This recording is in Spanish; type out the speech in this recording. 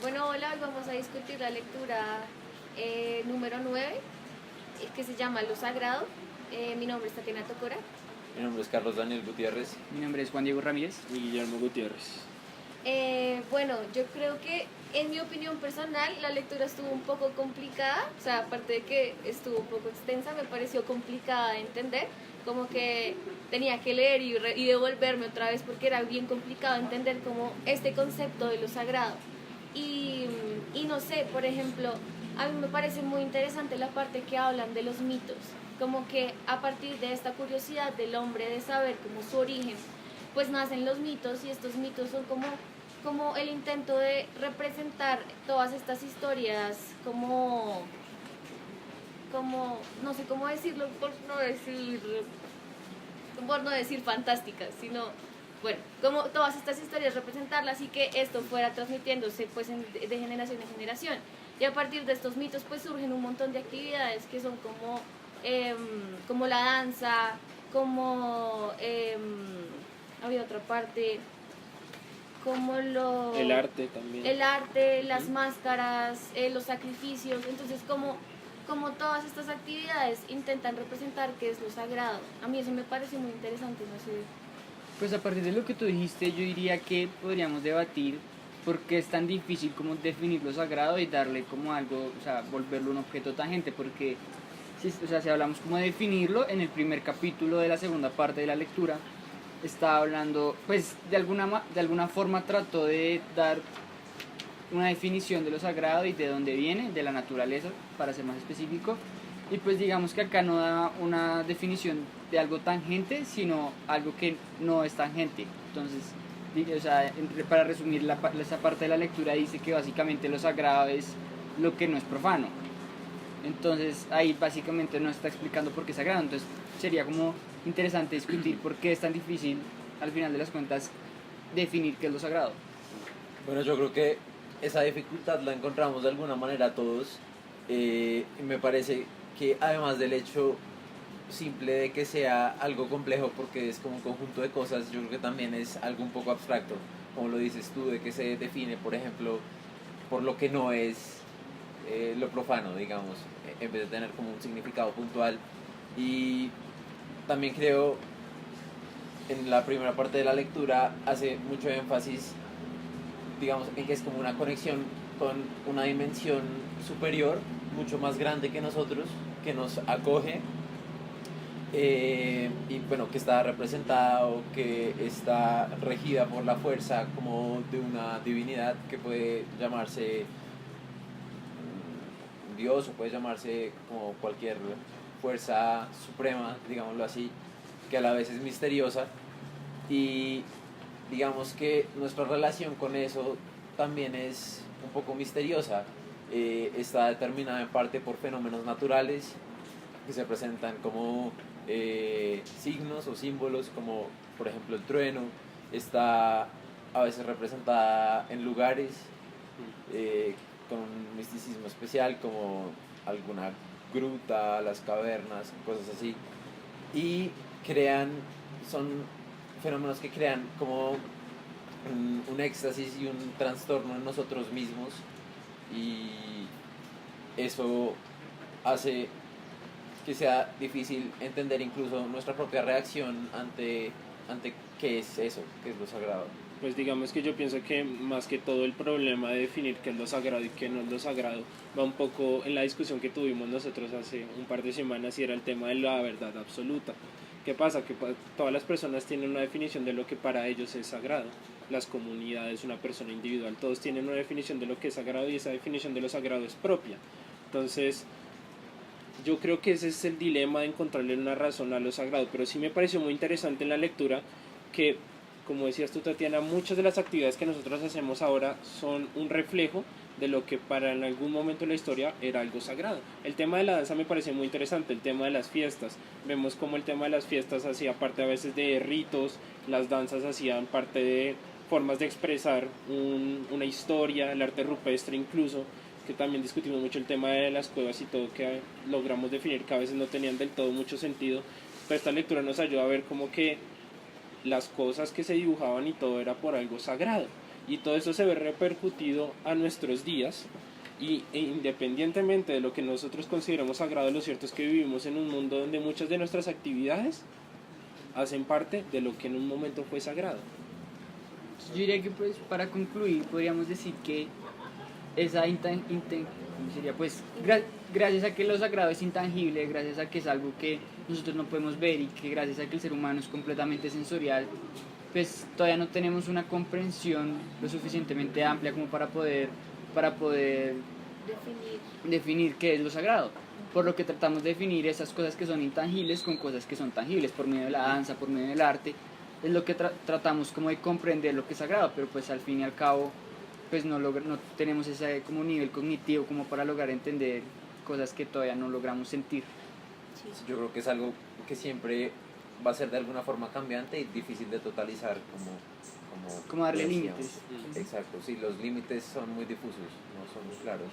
Bueno, hola, hoy vamos a discutir la lectura número 9, que se llama Lo Sagrado. Mi nombre es Tatiana Tocora. Mi nombre es Carlos Daniel Gutiérrez. Mi nombre es Juan Diego Ramírez. Y Guillermo Gutiérrez. Bueno, yo creo que en mi opinión personal la lectura estuvo un poco complicada, o sea, aparte de que estuvo un poco extensa, me pareció complicada de entender, como que tenía que leer y devolverme otra vez porque era bien complicado entender como este concepto de lo sagrado. Y no sé, por ejemplo, a mí me parece muy interesante la parte que hablan de los mitos, como que a partir de esta curiosidad del hombre de saber como su origen, pues nacen los mitos y estos mitos son como el intento de representar todas estas historias como no sé cómo decirlo por no decir fantásticas, sino bueno, como todas estas historias representarlas y que esto fuera transmitiéndose pues de generación en generación. Y a partir de estos mitos pues surgen un montón de actividades que son como la danza, había otra parte, El arte también. el arte, las máscaras, los sacrificios. Entonces como todas estas actividades intentan representar qué es lo sagrado. A mí eso me parece muy interesante, no sé. Pues a partir de lo que tú dijiste, yo diría que podríamos debatir por qué es tan difícil como definir lo sagrado y darle como algo, o sea, volverlo un objeto tangente, porque si hablamos como de definirlo, en el primer capítulo de la segunda parte de la lectura, está hablando, pues de alguna forma trató de dar una definición de lo sagrado y de dónde viene, de la naturaleza, para ser más específico. Y pues digamos que acá no da una definición de algo tangente, sino algo que no es tangente. Entonces, o sea, para resumir esa parte de la lectura, dice que básicamente lo sagrado es lo que no es profano. Entonces ahí básicamente no está explicando por qué es sagrado. Entonces sería como interesante discutir por qué es tan difícil al final de las cuentas definir qué es lo sagrado. Bueno, yo creo que esa dificultad la encontramos de alguna manera todos. Y me parece que además del hecho simple de que sea algo complejo porque es como un conjunto de cosas, yo creo que también es algo un poco abstracto, como lo dices tú, de que se define, por ejemplo, por lo que no es lo profano, digamos, en vez de tener como un significado puntual. Y también creo, en la primera parte de la lectura, hace mucho énfasis, digamos, en que es como una conexión con una dimensión superior, mucho más grande que nosotros, que nos acoge, y bueno, que está representada o que está regida por la fuerza como de una divinidad que puede llamarse Dios o puede llamarse como cualquier fuerza suprema, digámoslo así, que a la vez es misteriosa. Y digamos que nuestra relación con eso también es un poco misteriosa. Está determinada en parte por fenómenos naturales que se presentan como signos o símbolos, como por ejemplo el trueno. Está a veces representada en lugares con un misticismo especial, como alguna gruta, las cavernas, cosas así. Y son fenómenos que crean como un éxtasis y un trastorno en nosotros mismos, y eso hace que sea difícil entender incluso nuestra propia reacción ante qué es eso, qué es lo sagrado. Pues digamos que yo pienso que más que todo el problema de definir qué es lo sagrado y qué no es lo sagrado va un poco en la discusión que tuvimos nosotros hace un par de semanas, y era el tema de la verdad absoluta. ¿Qué pasa? Que todas las personas tienen una definición de lo que para ellos es sagrado. Las comunidades, una persona individual, todos tienen una definición de lo que es sagrado, y esa definición de lo sagrado es propia. Entonces, yo creo que ese es el dilema de encontrarle una razón a lo sagrado, pero sí me pareció muy interesante en la lectura que, como decías tú, Tatiana, muchas de las actividades que nosotros hacemos ahora son un reflejo de lo que para en algún momento de la historia era algo sagrado. El tema de la danza me parece muy interesante, el tema de las fiestas. Vemos como el tema de las fiestas hacía parte a veces de ritos, las danzas hacían parte de formas de expresar una historia, el arte rupestre incluso, que también discutimos mucho el tema de las cuevas y todo, que logramos definir que a veces no tenían del todo mucho sentido. Pero esta lectura nos ayuda a ver como que las cosas que se dibujaban y todo era por algo sagrado. Y todo eso se ve repercutido a nuestros días. E independientemente de lo que nosotros consideramos sagrado, lo cierto es que vivimos en un mundo donde muchas de nuestras actividades hacen parte de lo que en un momento fue sagrado. Yo diría que pues para concluir podríamos decir que esa ¿cómo sería? Pues gracias a que lo sagrado es intangible, gracias a que es algo que nosotros no podemos ver y que gracias a que el ser humano es completamente sensorial, pues todavía no tenemos una comprensión lo suficientemente amplia como para poder definir qué es lo sagrado. Por lo que tratamos de definir esas cosas que son intangibles con cosas que son tangibles, por medio de la danza, por medio del arte, es lo que tratamos como de comprender lo que es sagrado, pero pues al fin y al cabo pues no tenemos ese como nivel cognitivo como para lograr entender cosas que todavía no logramos sentir. Yo creo que es algo que siempre va a ser de alguna forma cambiante y difícil de totalizar Como darle decíamos. límites. Exacto, sí, los límites son muy difusos, no son muy claros.